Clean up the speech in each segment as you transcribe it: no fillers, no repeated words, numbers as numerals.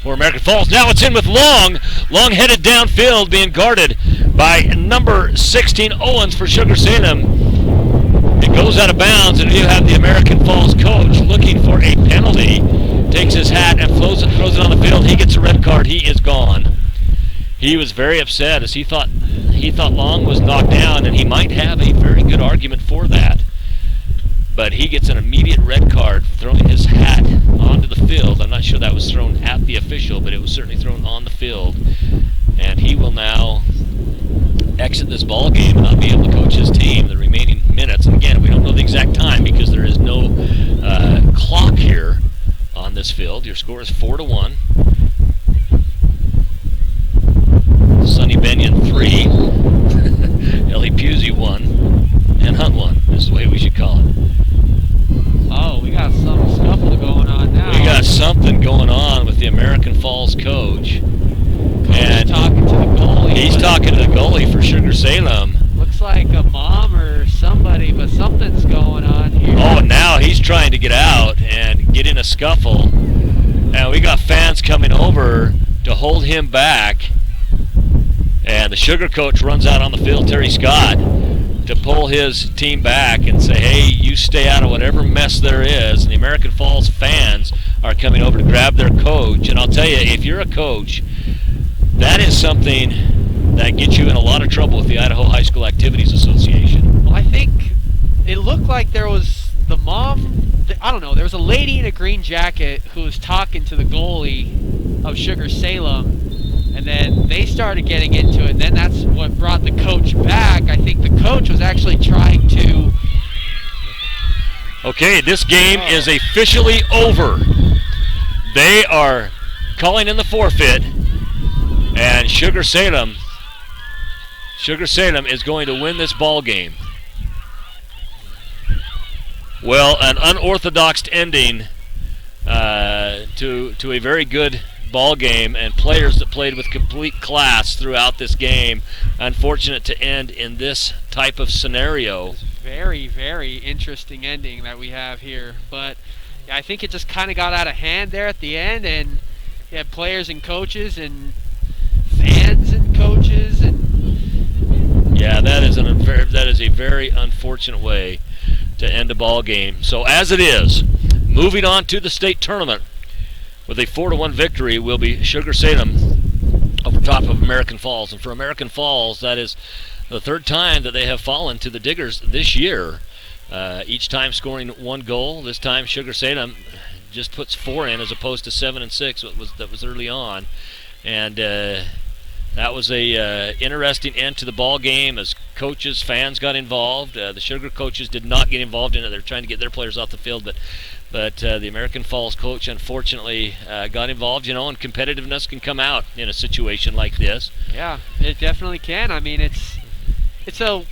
for American Falls. Now it's in with Long. Long headed downfield, being guarded by number 16, Owens, for Sugar-Salem. It goes out of bounds, and you have the American Falls coach looking for a penalty. Takes his hat and throws it on the field. He gets a red card. He is gone. He was very upset, as he thought Long was knocked down, and he might have a very good argument for that. But he gets an immediate red card, throwing his hat onto the field. I'm not sure that was thrown at the official, but it was certainly thrown on the field. And he will now exit this ball game and not be able to coach his team the remaining minutes. And again, we don't know the exact time because there is no clock here on this field. Your score is 4-1. Sonny Benyon 3, Ellie Pusey 1, and Hunt 1 is the way we should call it. Oh, we got some scuffle going on now. We got something going on with the American Falls coach. And talking to the goalie. He's talking to the goalie for Sugar-Salem. Looks like a mom or somebody, but something's going on here. Oh, now he's trying to get out and get in a scuffle. And we got fans coming over to hold him back. And the Sugar coach runs out on the field, Terry Scott, to pull his team back and say, hey, you stay out of whatever mess there is. And the American Falls fans are coming over to grab their coach. And I'll tell you, if you're a coach, that is something that gets you in a lot of trouble with the Idaho High School Activities Association. Well, I think it looked like there was the mom, I don't know, there was a lady in a green jacket who was talking to the goalie of Sugar-Salem. And then they started getting into it, and then that's what brought the coach back. I think the coach was actually trying to... Okay, this game is officially over. They are calling in the forfeit, and Sugar-Salem is going to win this ball game. Well, an unorthodox ending to a very good ball game, and players that played with complete class throughout this game. Unfortunate to end in this type of scenario. Very, very interesting ending that we have here, but yeah, I think it just kind of got out of hand there at the end, and you had players and coaches and fans and coaches, and yeah, that is a very unfortunate way to end a ball game. So as it is, moving on to the state tournament with a 4-1 victory will be Sugar-Salem over top of American Falls. And for American Falls, that is the third time that they have fallen to the Diggers this year. Each time scoring 1 goal. This time Sugar-Salem just puts 4 in as opposed to 7 and 6 that was early on. And that was a interesting end to the ball game as coaches, fans got involved. The Sugar coaches did not get involved in it. They're trying to get their players off the field, but the American Falls coach unfortunately got involved, and competitiveness can come out in a situation like this. Yeah, it definitely can. I mean, it's a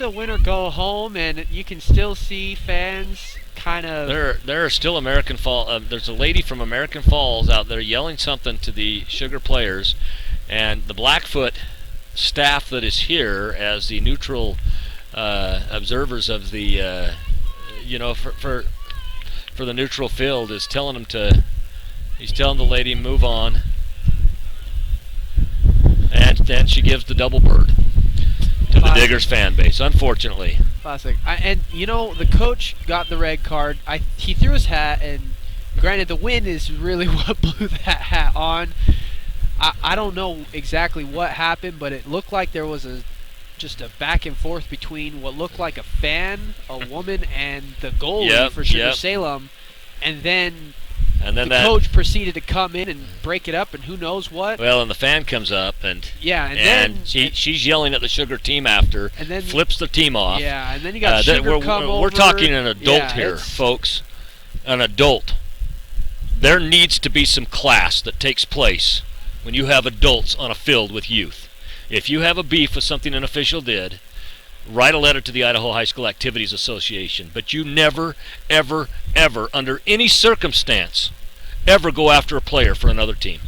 win or go home, and you can still see fans kind of... There are still American Falls. There's a lady from American Falls out there yelling something to the Sugar players, and the Blackfoot staff that is here as the neutral observers of the, for the neutral field is telling them he's telling the lady move on, and then she gives the double bird to the Diggers fan base, unfortunately. Classic. The coach got the red card. He threw his hat, and granted the wind is really what blew that hat on. I don't know exactly what happened, but it looked like there was just a back and forth between what looked like a fan, a woman, and the goalie for Sugar-Salem, and then the coach proceeded to come in and break it up, and who knows what. Well, and the fan comes up, and then she's yelling at the Sugar team after, and then flips the team off. Yeah, and then you got Sugar come over. We're talking an adult here, folks. An adult. There needs to be some class that takes place when you have adults on a field with youth. If you have a beef with something an official did, write a letter to the Idaho High School Activities Association. But you never, ever, ever, under any circumstance, ever go after a player for another team.